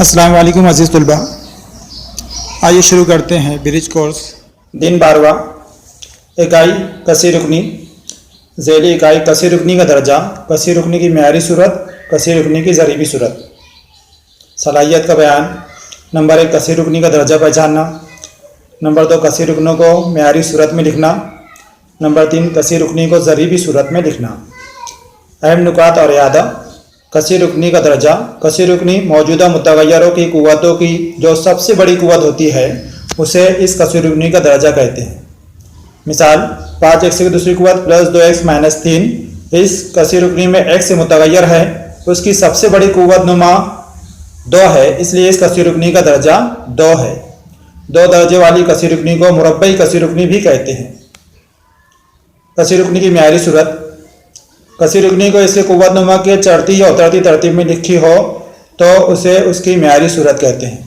अस्सलाम वालेकुम अज़ीज़ तलबा। आइए शुरू करते हैं ब्रिज कोर्स दिन 12वां। इकाई कसी रुकनी। ज़ैली इकाई कसी रुकनी का दर्जा, कसी रुकनी की म्यारी सूरत, कसी रुकनी की ज़रीबी सूरत। सलाहियत का बयान। नंबर 1 कसी रुकनी का दर्जा पहचानना। नंबर 2 कसी रुकनों को म्यारी सूरत में लिखना। नंबर 3 कसी रुकनी को ज़रीबी सूरत में लिखना। अहम नुकात और यादा। कसी रुकनी का दर्जा। कसी रुकनी मौजूदा मुतगय्यरों की क़ुव्वतों की जो सबसे बड़ी क़ुव्वत होती है उसे इस कसी रुकनी का दर्जा कहते हैं। मिसाल 5x की दूसरी क़ुव्वत प्लस 2x माइनस 3 इस कसी रुकनी में x से मुतगय्यर है, उसकी सबसे बड़ी क़ुव्वत नुमा 2 है, इसलिए इस कसी रुकनी का दर्जा 2 है। 2 दर्जे वाली कसी रुकनी को मुरब्बई कसी रुकनी भी कहते हैं। कसी रुकनी की म्यारी सूरत। कसी रुकनी को इसके क़ुव्वत नुमा के चढ़ती या उतरती तरतीब में लिखी हो तो उसे उसकी म्यारी सूरत कहते हैं।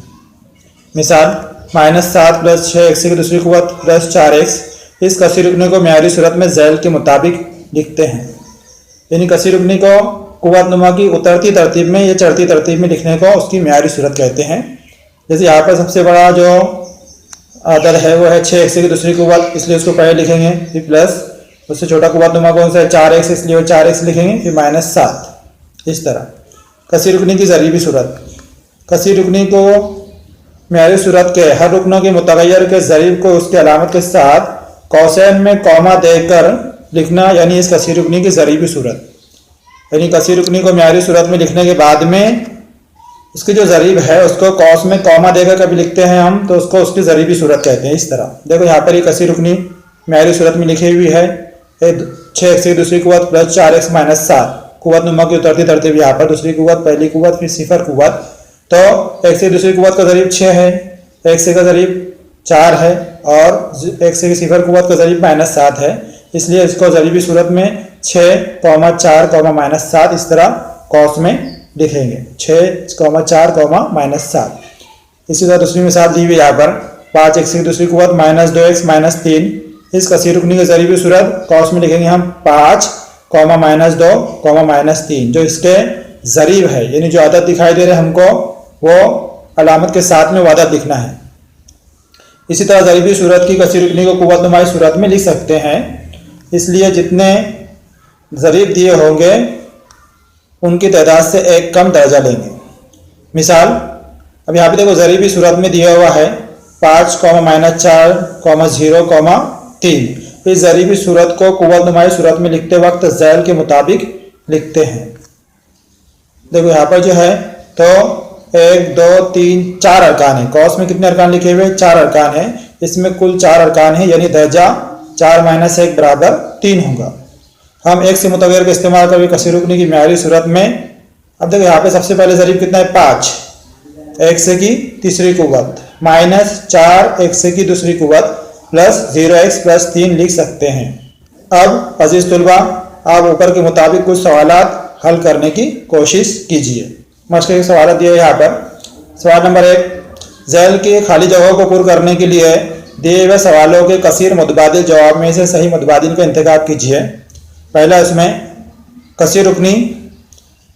मिसाल -7 प्लस 6x की दूसरी क़ुव्वत प्लस 4x इस कसी रुकनी को म्यारी सूरत में ज़ैल के मुताबिक लिखते हैं। यानी कसी रुकनी को क़ुव्वत नुमा की उतरती तरतीब में या चढ़ती तरतीब में लिखने को उसकी म्यारी सूरत कहते हैं। जैसे यहाँ पर सबसे बड़ा जो अदद है वो है 6x की दूसरी क़ुव्वत, इसलिए उसको पहले लिखेंगे, फिर प्लस उससे छोटा क़ुव्वत नुमा कौन सा है 4x, इसलिए वो 4x लिखेंगे, फिर -7। इस तरह कसी रुकनी की ज़रीबी सूरत। कसी रुकनी को म्यारी सूरत के हर रुकनों के मुतगय्यर के ज़रीब को उसके अलामत के साथ कौसैन में कौमा देकर लिखना, यानी इस कसी रुकनी की ज़रीबी सूरत। यानी कसी रुकनी को म्यारी सूरत में लिखने के बाद में उसकी जो ज़रीब है उसको कौस में कौमा देकर कभी लिखते हैं हम, तो उसको उसकी ज़रीबी सूरत कहते हैं। इस तरह देखो यहाँ पर ये कसी रुकनी म्यारी सूरत में लिखी हुई है। 6x की दूसरी क़ुव्वत प्लस 4x माइनस 7 क़ुव्वत नुमा की उतरती तरतीब यहाँ पर दूसरी क़ुव्वत, पहली क़ुव्वत, फिर सिफर क़ुव्वत। तो x की दूसरी क़ुव्वत का ज़रीब 6 है, x का ज़रीब 4 है और x की सिफर क़ुव्वत का ज़रीब -7 है, इसलिए इसको ज़रीबी सूरत में 6, 4, -7 इस तरह कौस में लिखेंगे। 6, 4, -7। इसी तरह दूसरी मिसाल दी हुई यहाँ पर 5x की दूसरी क़ुव्वत -2x माइनस 3 इस कसी रुकनी की ज़रीबी सूरत कौस में लिखेंगे हम 5, -2, -3 जो इसके ज़रीब है, यानी जो अदद दिखाई दे रहे हमको वो अलामत के साथ में वो अदद लिखना है। इसी तरह ज़रीबी सूरत की कसी रुकनी को क़ुव्वत नुमाई सूरत में लिख सकते हैं, इसलिए जितने ज़रीब दिए होंगे उनकी तादाद से एक कम दर्जा लेंगे। मिसाल अब यहाँ पे देखो ज़रीबी सूरत में दिया हुआ है 5, -4, 0, 3। इस ज़रीबी सूरत को क़ुव्वत नुमाई सूरत में लिखते वक्त ज़ैल के मुताबिक लिखते हैं। देखो यहाँ पर जो है तो 1, 2, 3, 4 अरकान है। कौस में कितने अरकान लिखे हुए? 4 अरकान है। इसमें कुल 4 अरकान है, यानी दर्जा 4 - 1 बराबर 3 होगा। हम एक से मुतगय्यर का इस्तेमाल करके कसी रुकनी की म्यारी सूरत में, अब देखो यहाँ पे सबसे पहले ज़रीब कितना है 5, x की तीसरी क़ुव्वत -4 x की दूसरी क़ुव्वत प्लस 0x प्लस 3 लिख सकते हैं। अब अजीज़ तुलबा आप ऊपर के मुताबिक कुछ सवालात हल करने की कोशिश कीजिए। मशक़ के सवाल दिए यहाँ पर। सवाल नंबर 1 ज़ैल की खाली जगहों को पुर करने के लिए दिए हुए सवालों के कसीर मुतबादिल जवाब में से सही मुतबादिल का इंतखाब कीजिए। पहला इसमें कसी रुकनी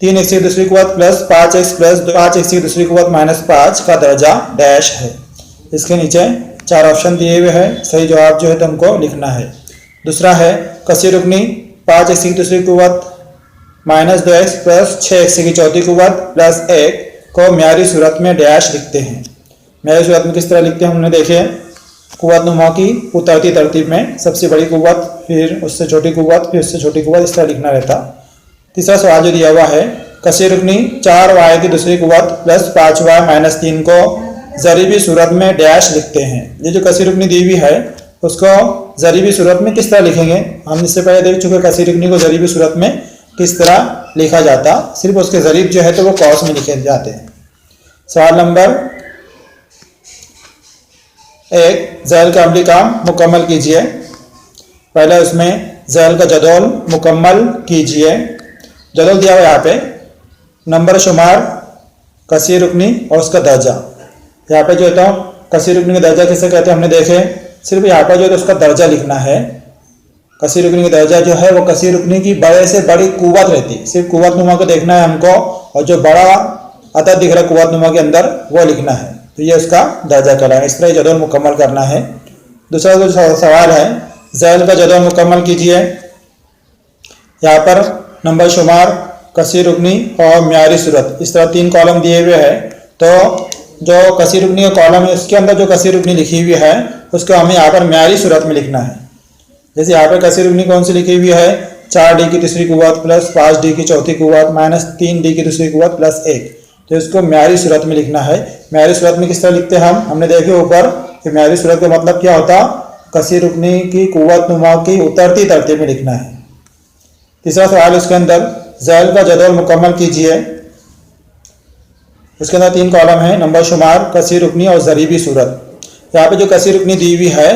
3x की दूसरी क़ुव्वत प्लस 5x प्लस 5x की दूसरी क़ुव्वत -5 का दर्जा डैश है। इसके नीचे 4 ऑप्शन दिए हुए हैं, सही जवाब जो है तुमको लिखना है। दूसरा है कसी रुकनी 5x की दूसरी क़ुव्वत -2x प्लस 6x की चौथी क़ुव्वत प्लस 1 को म्यारी सूरत में डैश लिखते हैं। म्यारी सूरत में किस तरह लिखते हैं हमने देखे, क़ुव्वत नुमा की उतरती तरतीब में सबसे बड़ी क़ुव्वत, फिर उससे छोटी क़ुव्वत, फिर उससे छोटी क़ुव्वत, इस तरह लिखना रहता। तीसरा सवाल जो दिया हुआ है कसी रुकनी 4y की दूसरी क़ुव्वत प्लस 5y माइनस 3 को ज़रीबी सूरत में डैश लिखते हैं। ये जो कसी रुकनी दी हुई है उसको ज़रीबी सूरत में किस तरह लिखेंगे, हम इससे पहले देख चुके कसी रुकनी को ज़रीबी सूरत में किस तरह लिखा जाता, सिर्फ उसके ज़रीब जो है तो वो कौस में लिखे जाते हैं। सवाल नंबर 1 ज़ैल का अमली काम मुकम्मल कीजिए। पहले उसमें ज़ैल का जदौल मुकम्मल कीजिए। जदौल दिया हुआ यहाँ पे नंबर शुमार कसी रुकनी और उसका दर्जा। यहाँ पे जो है तो कसी रुकनी का दर्जा किसे कहते हैं हमने देखे, सिर्फ यहाँ पर जो है तो उसका दर्जा लिखना है। कसी रुकनी का दर्जा जो है वो कसी रुकनी की बड़े से बड़ी क़ुव्वत रहती है, सिर्फ क़ुव्वत नुमा को देखना है हमको, और जो बड़ा अदद दिख रहा है कुव्वत नुमा के अंदर, वो लिखना है। तो ये उसका दर्जा कहलाएगा। इस तरह जदवल मुकम्मल करना है। दूसरा जो सवाल है, ज़ैल का जदवल मुकम्मल कीजिए। यहाँ पर नंबर शुमार, कसीर रुकनी और म्यारी सूरत, इस तरह 3 कॉलम दिए हुए हैं। तो जो कसीर रुकनी का कॉलम है उसके अंदर जो कसीर रुकनी लिखी हुई है उसको हमें यहाँ पर म्यारी सूरत में लिखना है। जैसे यहाँ पर कसीर रुकनी कौन सी लिखी हुई है, 4d की तीसरी कुव्वत प्लस 5d की चौथी कुव्वत माइनस 3d की दूसरी कुव्वत प्लस 1। तो इसको म्यारी सूरत में लिखना है। म्यारी सूरत में किस तरह लिखते हैं हमने देखे ऊपर कि म्यारी सूरत का मतलब क्या होता, कसीर रुकनी की कुव्वत नुमा की उतरती तरतीब में लिखना है। तीसरा सवाल उसके अंदर, ज़ैल का जदवल मुकम्मल कीजिए। उसके अंदर 3 कॉलम है, नंबर शुमार, कसीर रुकनी और ज़रीबी सूरत। यहाँ पे जो कसीर रुकनी दी हुई है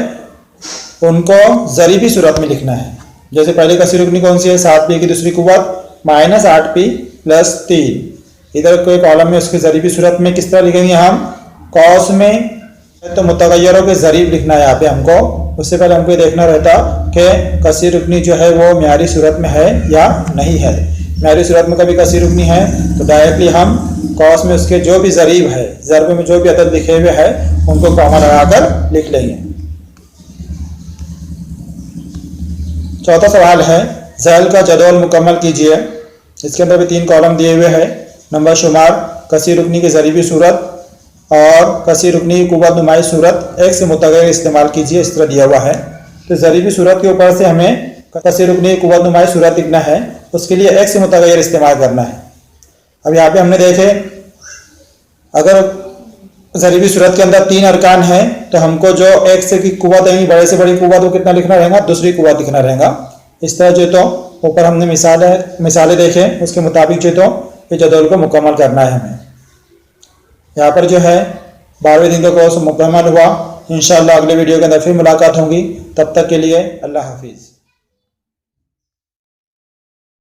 उनको ज़रीबी सूरत में लिखना है। जैसे पहले कसीर रुकनी कौन सी है, 7p की दूसरी कुव्वत माइनस 8p प्लस 3। इधर कोई कॉलम में उसकी ज़रीबी सूरत में किस तरह लिखेंगे हम, कौस में तो मुतगय्यरों के ज़रीब लिखना है यहाँ पे हमको। उससे पहले हमको ये देखना रहता कि कसीर रुकनी जो है वो म्यारी सूरत में है या नहीं है। म्यारी सूरत में कभी कसीर रुकनी है तो डायरेक्टली हम कौस में उसके जो भी ज़रीब है, ज़रब में जो भी अदद लिखे हुए हैं उनको कॉमा लगाकर लिख लेंगे। चौथा सवाल है, ज़ैल का जदवल मुकम्मल कीजिए। इसके अंदर भी 3 कॉलम दिए हुए हैं, नंबर शुमार, कसीर रुकनी की ज़रीबी सूरत और कसीर रुकनी की कुव्वत नुमाई सूरत, एक से मुतगय्यर इस्तेमाल कीजिए, इस तरह दिया हुआ है। तो ज़रीबी सूरत के ऊपर से हमें कसीर रुकनी की कुव्वत नुमाई सूरत लिखना है, उसके लिए एक से मुतगय्यर इस्तेमाल करना है। अब यहाँ पे हमने देखे अगर ज़रीबी सूरत के अंदर 3 अरकान है तो हमको जो एक से की कुव्वत है, बड़े से बड़ी कुव्वत, वो कितना लिखना रहेगा, दूसरी कुव्वत लिखना रहेगा। इस तरह जो तो ऊपर हमने मिसालें देखें उसके मुताबिक जो तो ये जदवल को मुकम्मल करना है हमें। यहाँ पर जो है 12वें दिन का कोर्स मुकम्मल हुआ। इंशाअल्लाह अगले वीडियो के अंदर फिर मुलाकात होगी। तब तक के लिए अल्लाह हाफिज़।